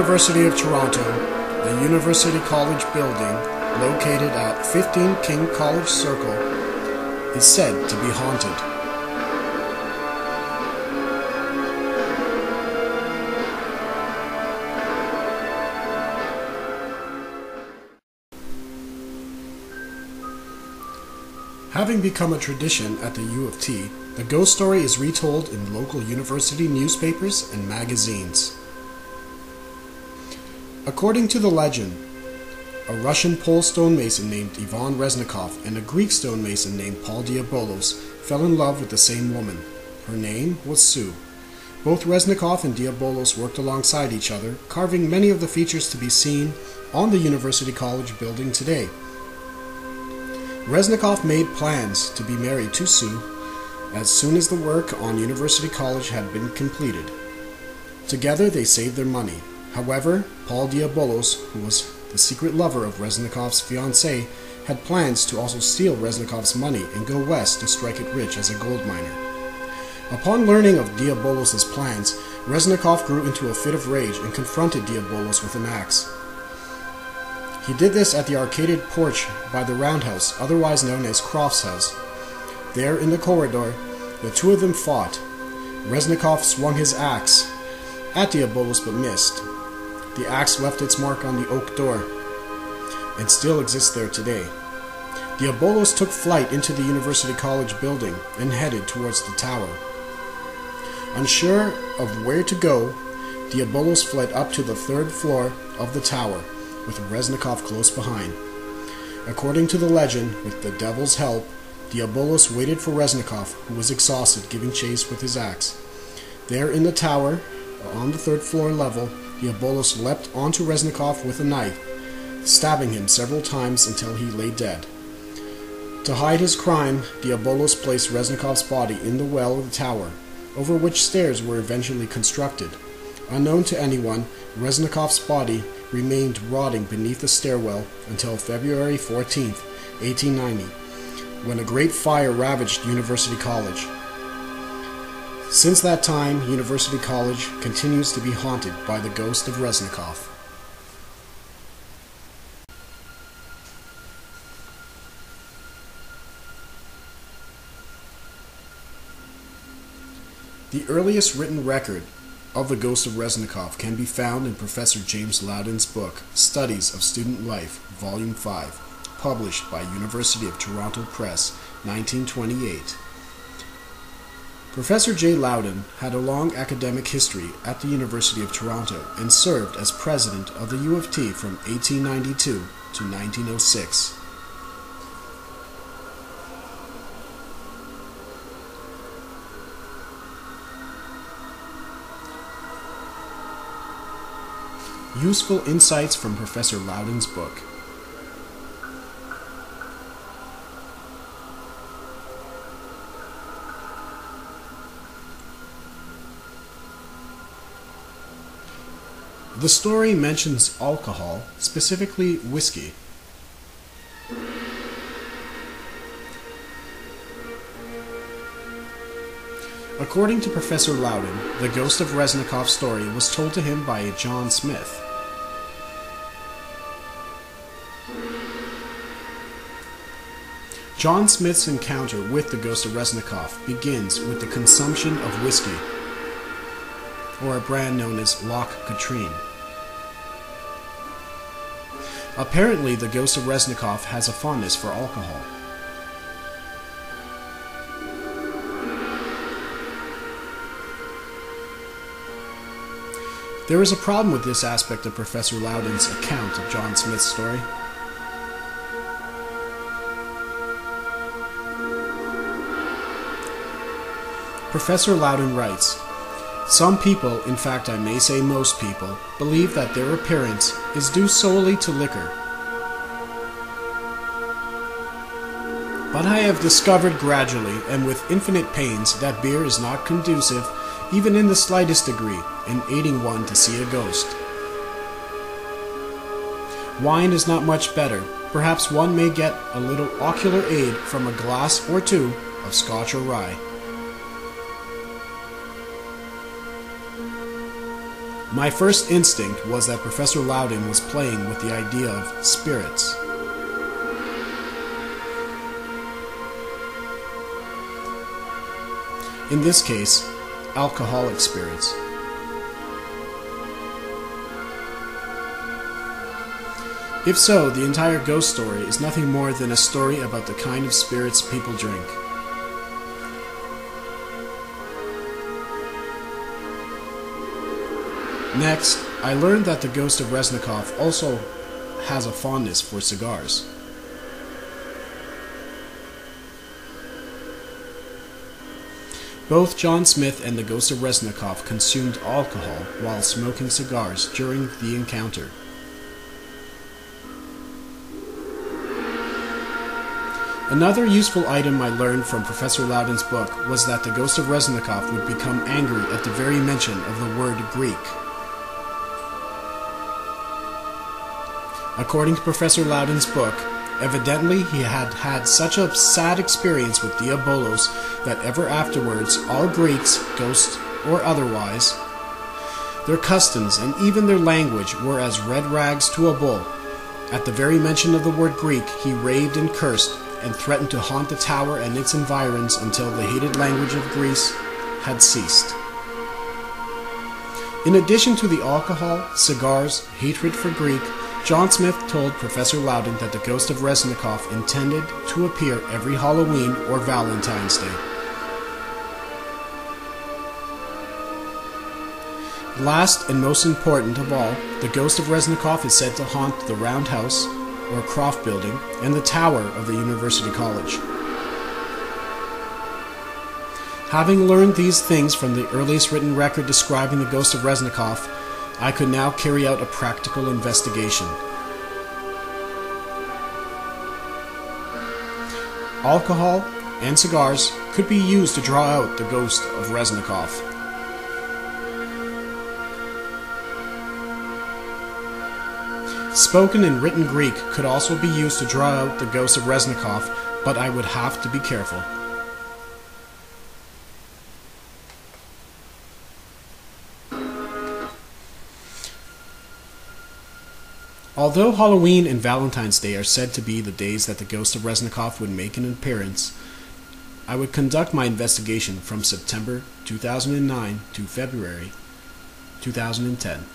University of Toronto, the University College building, located at 15 King College Circle, is said to be haunted. Having become a tradition at the U of T, the ghost story is retold in local university newspapers and magazines. According to the legend, a Russian Pole stonemason named Ivan Reznikoff and a Greek stonemason named Paul Diabolos fell in love with the same woman. Her name was Sue. Both Reznikoff and Diabolos worked alongside each other, carving many of the features to be seen on the University College building today. Reznikoff made plans to be married to Sue as soon as the work on University College had been completed. Together they saved their money. However, Paul Diabolos, who was the secret lover of Reznikoff's fiancée, had plans to also steal Reznikoff's money and go west to strike it rich as a gold miner. Upon learning of Diabolos' plans, Reznikoff grew into a fit of rage and confronted Diabolos with an axe. He did this at the arcaded porch by the roundhouse, otherwise known as Croft's house. There in the corridor, the two of them fought. Reznikoff swung his axe at Diabolos but missed. The axe left its mark on the oak door and still exists there today. Diabolos took flight into the University College building and headed towards the tower. Unsure of where to go, Diabolos fled up to the third floor of the tower, with Reznikoff close behind. According to the legend, with the devil's help, Diabolos waited for Reznikoff, who was exhausted, giving chase with his axe. There in the tower, on the third floor level, Diabolos leapt onto Reznikoff with a knife, stabbing him several times until he lay dead. To hide his crime, Diabolos placed Reznikoff's body in the well of the tower, over which stairs were eventually constructed. Unknown to anyone, Reznikoff's body remained rotting beneath the stairwell until February 14, 1890, when a great fire ravaged University College. Since that time, University College continues to be haunted by the ghost of Reznikoff. The earliest written record of the ghost of Reznikoff can be found in Professor James Loudon's book, Studies of Student Life, Volume 5, published by University of Toronto Press, 1928. Professor J. Loudon had a long academic history at the University of Toronto and served as president of the U of T from 1892 to 1906. Useful insights from Professor Loudon's book. The story mentions alcohol, specifically whiskey. According to Professor Loudon, the ghost of Reznikoff's story was told to him by a John Smith. John Smith's encounter with the ghost of Reznikoff begins with the consumption of whiskey, or a brand known as Loch Katrine. Apparently, the ghost of Reznikoff has a fondness for alcohol. There is a problem with this aspect of Professor Loudon's account of John Smith's story. Professor Loudon writes, "Some people, in fact I may say most people, believe that their appearance is due solely to liquor. But I have discovered gradually, and with infinite pains, that beer is not conducive, even in the slightest degree, in aiding one to see a ghost. Wine is not much better. Perhaps one may get a little ocular aid from a glass or two of Scotch or rye. My first instinct was that Professor Loudon was playing with the idea of spirits. In this case, alcoholic spirits. If so, the entire ghost story is nothing more than a story about the kind of spirits people drink. Next, I learned that the ghost of Reznikoff also has a fondness for cigars. Both John Smith and the ghost of Reznikoff consumed alcohol while smoking cigars during the encounter. Another useful item I learned from Professor Loudon's book was that the ghost of Reznikoff would become angry at the very mention of the word Greek. According to Professor Loudon's book, evidently he had had such a sad experience with Diabolos that ever afterwards all Greeks, ghosts or otherwise, their customs and even their language were as red rags to a bull. At the very mention of the word Greek, he raved and cursed and threatened to haunt the tower and its environs until the hated language of Greece had ceased. In addition to the alcohol, cigars, hatred for Greek, John Smith told Professor Loudon that the ghost of Reznikoff intended to appear every Halloween or Valentine's Day. Last and most important of all, the ghost of Reznikoff is said to haunt the Round House, or Croft Building, and the tower of the University College. Having learned these things from the earliest written record describing the ghost of Reznikoff, I could now carry out a practical investigation. Alcohol and cigars could be used to draw out the ghost of Reznikoff. Spoken and written Greek could also be used to draw out the ghost of Reznikoff, but I would have to be careful. Although Halloween and Valentine's Day are said to be the days that the ghost of Reznikoff would make an appearance, I would conduct my investigation from September 2009 to February 2010.